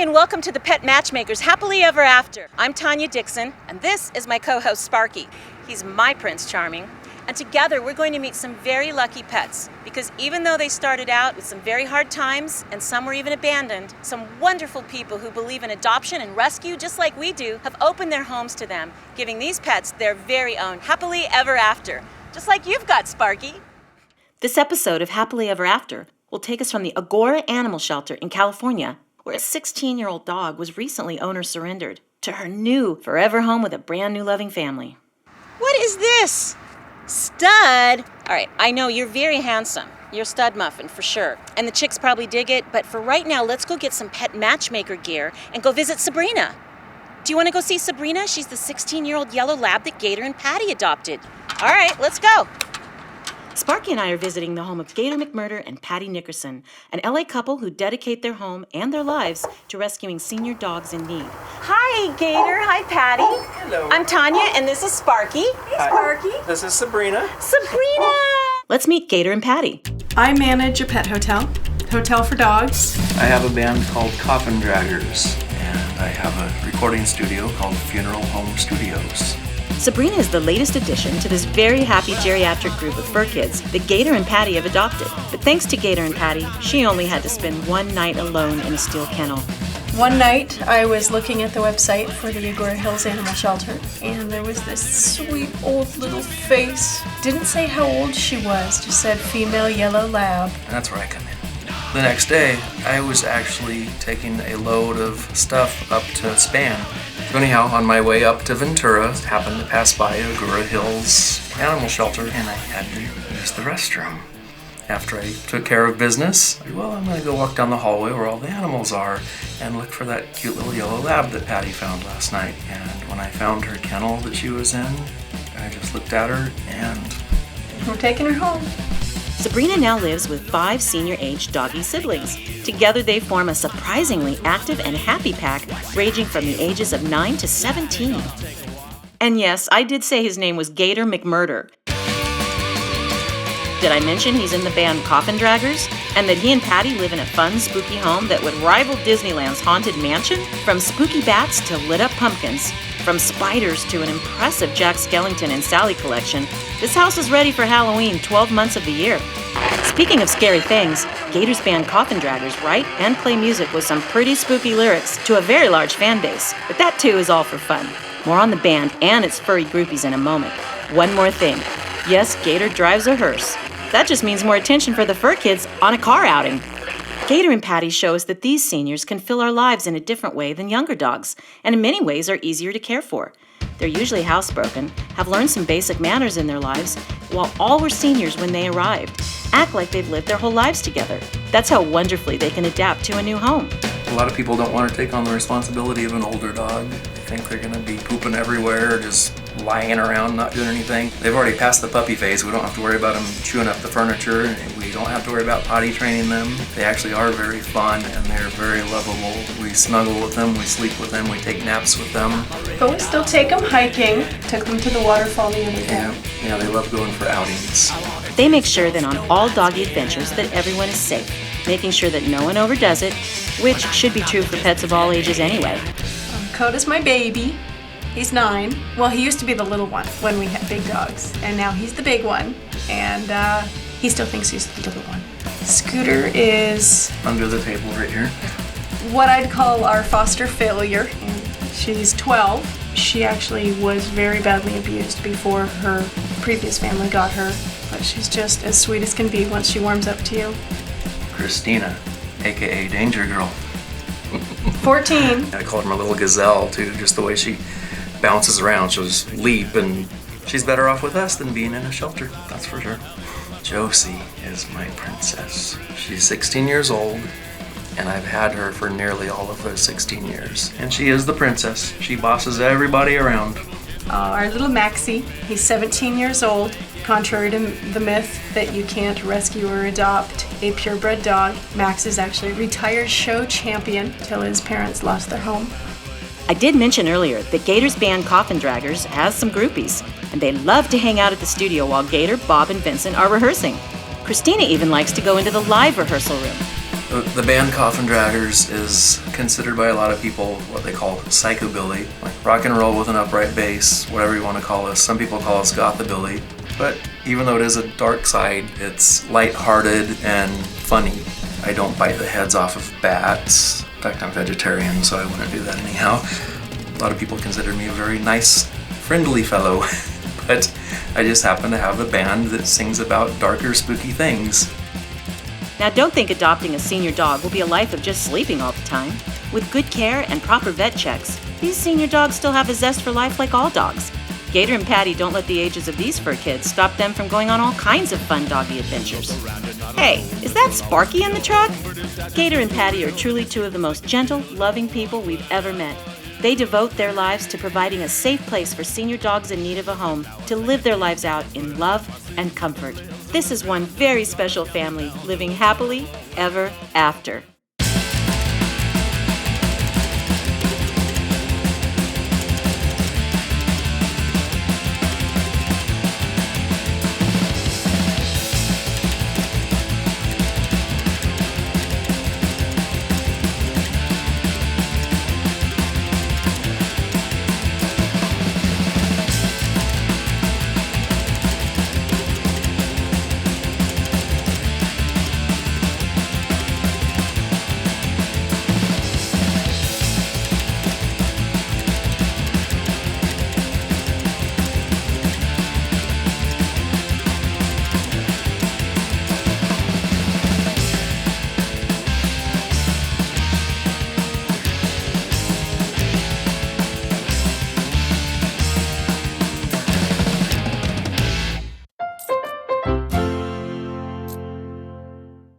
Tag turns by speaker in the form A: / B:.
A: and welcome to the Pet Matchmaker's Happily Ever After. I'm Tanya Dickson, and this is my co-host Sparky. He's my Prince Charming, and together we're going to meet some very lucky pets, because even though they started out with some very hard times, and some were even abandoned, some wonderful people who believe in adoption and rescue just like we do have opened their homes to them, giving these pets their very own Happily Ever After, just like you've got, Sparky. This episode of Happily Ever After will take us from the Agora Animal Shelter in California, where a 16-year-old dog was recently owner surrendered, to her new forever home with a brand new loving family. What is this? Stud? All right, I know you're very handsome. You're Stud Muffin for sure. And the chicks probably dig it, but for right now, let's go get some Pet Matchmaker gear and go visit Sabrina. Do you want to go see Sabrina? She's the 16-year-old yellow lab that Gator and Patty adopted. All right, let's go. Sparky and I are visiting the home of Gator McMurder and Patty Nickerson, an LA couple who dedicate their home and their lives to rescuing senior dogs in need. Hi, Gator. Hi, Patty.
B: Hello.
A: I'm Tanya, and this is Sparky. Hey, Sparky.
B: This is Sabrina.
A: Sabrina! Let's meet Gator and Patty.
C: I manage a pet hotel for dogs.
B: I have a band called Coffin Draggers, and I have a recording studio called Funeral Home Studios.
A: Sabrina is the latest addition to this very happy geriatric group of fur kids that Gator and Patty have adopted. But thanks to Gator and Patty, she only had to spend one night alone in a steel kennel.
C: One night, I was looking at the website for the Agora Hills Animal Shelter, and there was this sweet old little face. Didn't say how old she was, just said female yellow lab.
B: That's where I come in. The next day, I was actually taking a load of stuff up to Span. So anyhow, on my way up to Ventura, happened to pass by Agora Hills Animal Shelter, and I had to use the restroom. After I took care of business, I'm going to go walk down the hallway where all the animals are and look for that cute little yellow lab that Patty found last night. And when I found her kennel that she was in, I just looked at her and...
C: we're taking her home.
A: Sabrina now lives with 5 senior-aged doggy siblings. Together they form a surprisingly active and happy pack ranging from the ages of 9 to 17. And yes, I did say his name was Gator McMurder. Did I mention he's in the band Coffin Draggers? And that he and Patty live in a fun, spooky home that would rival Disneyland's Haunted Mansion? From spooky bats to lit-up pumpkins, from spiders to an impressive Jack Skellington and Sally collection, this house is ready for Halloween 12 months of the year. Speaking of scary things, Gator's band Coffin Draggers write and play music with some pretty spooky lyrics to a very large fan base. But that too is all for fun. More on the band and its furry groupies in a moment. One more thing. Yes, Gator drives a hearse. That just means more attention for the fur kids on a car outing. Gator and Patty show us that these seniors can fill our lives in a different way than younger dogs, and in many ways are easier to care for. They're usually housebroken, have learned some basic manners in their lives, while all were seniors when they arrived. Act like they've lived their whole lives together. That's how wonderfully they can adapt to a new home.
B: A lot of people don't want to take on the responsibility of an older dog. They think they're going to be pooping everywhere, just lying around, not doing anything. They've already passed the puppy phase. We don't have to worry about them chewing up the furniture, and we don't have to worry about potty training them. They actually are very fun, and they're very lovable. We snuggle with them, we sleep with them, we take naps with them.
C: But we still take them hiking. Took them to the waterfall the other day.
B: Yeah, they love going for outings.
A: They make sure that on all doggy adventures that everyone is safe, making sure that no one overdoes it, which should be true for pets of all ages anyway.
C: Coda's my baby. He's 9. Well, he used to be the little one when we had big dogs, and now he's the big one, and he still thinks he's the little one. Scooter is
B: under the table right here.
C: What I'd call our foster failure. And she's 12. She actually was very badly abused before her previous family got her, but she's just as sweet as can be once she warms up to you.
B: Christina, aka Danger Girl.
C: 14.
B: I call her my little gazelle too, just the way she bounces around. She'll just leap, and she's better off with us than being in a shelter, that's for sure. Josie is my princess. She's 16 years old, and I've had her for nearly all of those 16 years. And she is the princess. She bosses everybody around.
C: Our little Maxie, he's 17 years old. Contrary to the myth that you can't rescue or adopt a purebred dog, Max is actually a retired show champion till his parents lost their home.
A: I did mention earlier that Gator's band Coffin Draggers has some groupies, and they love to hang out at the studio while Gator, Bob, and Vincent are rehearsing. Christina even likes to go into the live rehearsal room.
B: The band Coffin Draggers is considered by a lot of people what they call psychobilly, like rock and roll with an upright bass, whatever you want to call us. Some people call us gothabilly. But even though it is a dark side, it's lighthearted and funny. I don't bite the heads off of bats. In fact, I'm vegetarian, so I wouldn't do that anyhow. A lot of people consider me a very nice, friendly fellow. But I just happen to have a band that sings about darker, spooky things.
A: Now don't think adopting a senior dog will be a life of just sleeping all the time. With good care and proper vet checks, these senior dogs still have a zest for life like all dogs. Gator and Patty don't let the ages of these fur kids stop them from going on all kinds of fun doggy adventures. Hey, is that Sparky in the truck? Gator and Patty are truly two of the most gentle, loving people we've ever met. They devote their lives to providing a safe place for senior dogs in need of a home to live their lives out in love and comfort. This is one very special family living happily ever after.